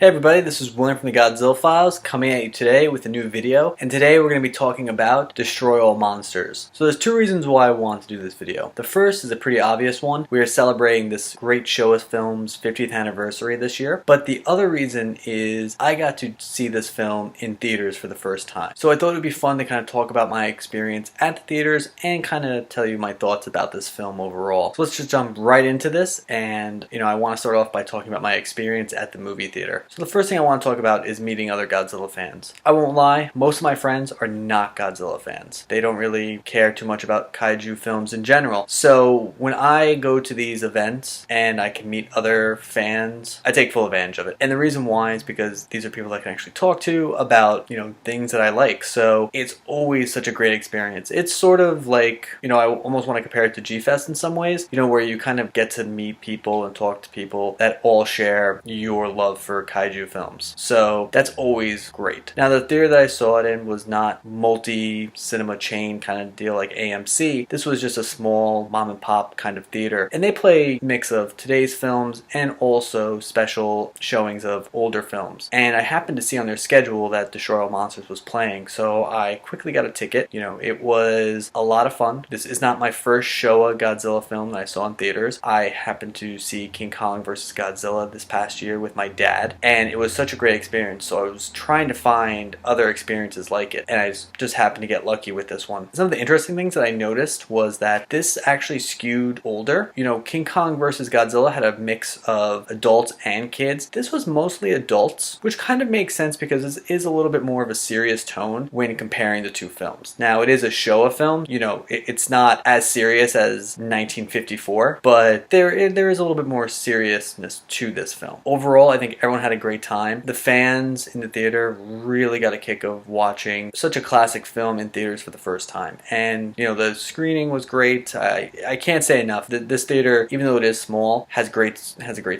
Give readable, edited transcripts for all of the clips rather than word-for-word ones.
Hey everybody, this is William from the Godzilla Files coming at you today with a new video, and today we're going to be talking about Destroy All Monsters. So there's two reasons why I want to do this video. The first is a pretty obvious one. We are celebrating this great Showa film's 50th anniversary this year, but the other reason is I got to see this film in theaters for the first time. So I thought it would be fun to kind of talk about my experience at the theaters and kind of tell you my thoughts about this film overall. So let's just jump right into this, and I want to start off by talking about my experience at the movie theater. So the first thing I want to talk about is meeting other Godzilla fans. I won't lie, most of my friends are not Godzilla fans. They don't really care too much about kaiju films in general. So when I go to these events and I can meet other fans, I take full advantage of it. And the reason why is because these are people I can actually talk to about, things that I like. So it's always such a great experience. It's sort of like, I almost want to compare it to G-Fest in some ways, where you kind of get to meet people and talk to people that all share your love for kaiju films. So that's always great. Now the theater that I saw it in was not multi-cinema chain kind of deal like AMC. This was just a small mom and pop kind of theater. And they play a mix of today's films and also special showings of older films. And I happened to see on their schedule that Destroy All Monsters was playing, so I quickly got a ticket. It was a lot of fun. This is not my first Showa Godzilla film that I saw in theaters. I happened to see King Kong vs. Godzilla this past year with my dad, and it was such a great experience. So I was trying to find other experiences like it, and I just happened to get lucky with this one. Some of the interesting things that I noticed was that this actually skewed older. King Kong vs. Godzilla had a mix of adults and kids. This was mostly adults, which kind of makes sense because this is a little bit more of a serious tone when comparing the two films. Now, it is a Showa film. It's not as serious as 1954, but there is a little bit more seriousness to this film. Overall, I think everyone had a great time. The fans in the theater really got a kick of watching such a classic film in theaters for the first time. And, the screening was great. I can't say enough. This theater, even though it is small, has great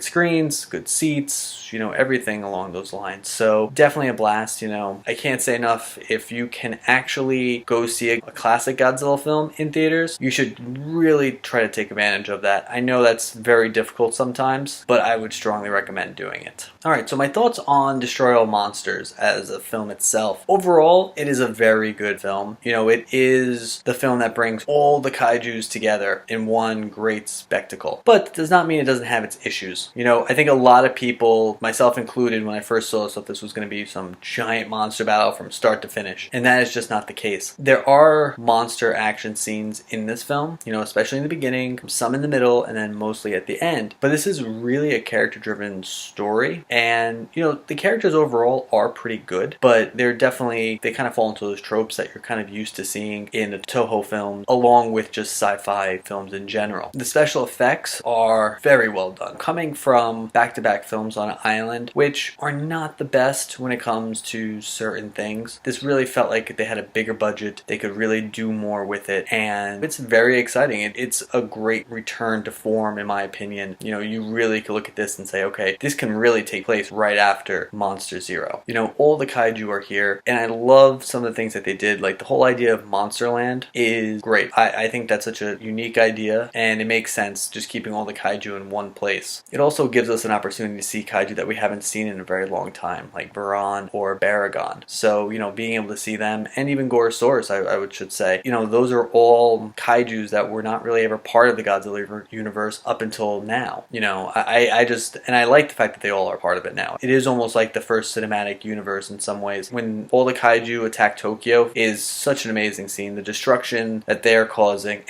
screens, good seats, everything along those lines. So definitely a blast. I can't say enough. If you can actually go see a classic Godzilla film in theaters, you should really try to take advantage of that. I know that's very difficult sometimes, but I would strongly recommend doing it. Alright, so my thoughts on Destroy All Monsters as a film itself. Overall, it is a very good film. It is the film that brings all the kaijus together in one great spectacle. But it does not mean it doesn't have its issues. I think a lot of people, myself included, when I first saw this, thought this was going to be some giant monster battle from start to finish. And that is just not the case. There are monster action scenes in this film, especially in the beginning, some in the middle, and then mostly at the end. But this is really a character-driven story. And, the characters overall are pretty good, but they kind of fall into those tropes that you're kind of used to seeing in the Toho films, along with just sci-fi films in general. The special effects are very well done. Coming from back-to-back films on an island, which are not the best when it comes to certain things, this really felt like they had a bigger budget. They could really do more with it, and it's very exciting. It's a great return to form, in my opinion. You really could look at this and say, okay, this can really take place right after Monster Zero. All the kaiju are here, and I love some of the things that they did. Like the whole idea of Monsterland is great. I think that's such a unique idea, and it makes sense just keeping all the kaiju in one place. It also gives us an opportunity to see kaiju that we haven't seen in a very long time, like Baran or Baragon. So, being able to see them, and even Gorosaurus, I should say, those are all kaijus that were not really ever part of the Godzilla universe up until now. I like the fact that they all are part of it now. It is almost like the first cinematic universe in some ways. When all the kaiju attack Tokyo is such an amazing scene. The destruction that they're causing,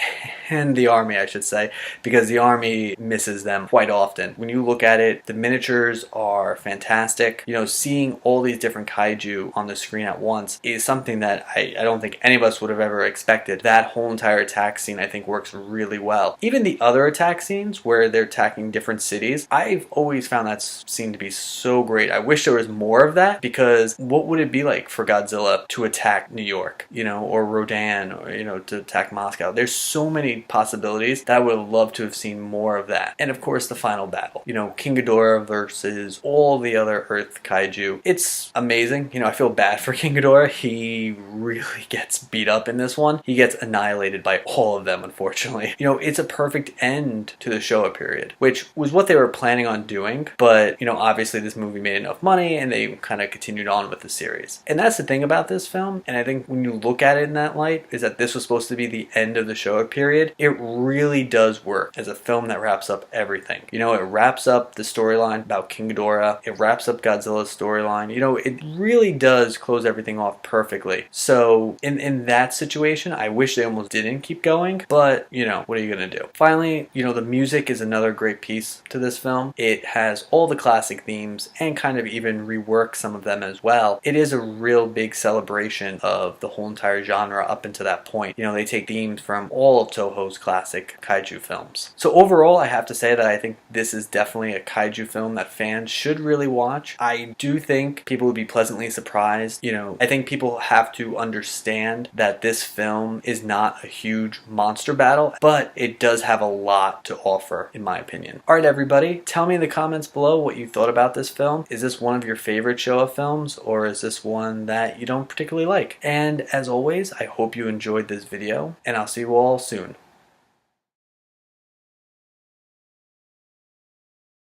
and the army, I should say, because the army misses them quite often. When you look at it, the miniatures are fantastic. Seeing all these different kaiju on the screen at once is something that I don't think any of us would have ever expected. That whole entire attack scene, I think, works really well. Even the other attack scenes where they're attacking different cities, I've always found that scene to be so great. I wish there was more of that, because what would it be like for Godzilla to attack New York, or Rodan, or, to attack Moscow? There's so many possibilities that I would love to have seen more of that. And of course, the final battle. You know, King Ghidorah versus all the other Earth kaiju. It's amazing. You know, I feel bad for King Ghidorah. He really gets beat up in this one. He gets annihilated by all of them, unfortunately. You know, it's a perfect end to the Showa period, which was what they were planning on doing. But, you know, obviously this movie made enough money and they kind of continued on with the series. And that's the thing about this film. And I think when you look at it in that light, is that this was supposed to be the end of the Showa period. It really does work as a film that wraps up everything. You know, it wraps up the storyline about King Ghidorah. It wraps up Godzilla's storyline. You know, it really does close everything off perfectly. So in that situation, I wish they almost didn't keep going, but you know, what are you gonna do? Finally, you know, the music is another great piece to this film. It has all the classic themes and kind of even rework some of them as well. It is a real big celebration of the whole entire genre up until that point. You know, they take themes from all of Toho's classic kaiju films. So overall, I have to say that I think this is definitely a kaiju film that fans should really watch. I do think people would be pleasantly surprised. You know, I think people have to understand that this film is not a huge monster battle, but it does have a lot to offer, in my opinion. Alright everybody, tell me in the comments below what you thought about this film. Is this one of your favorite Showa films, or is this one that you don't particularly like? And as always, I hope you enjoyed this video, and I'll see you all soon.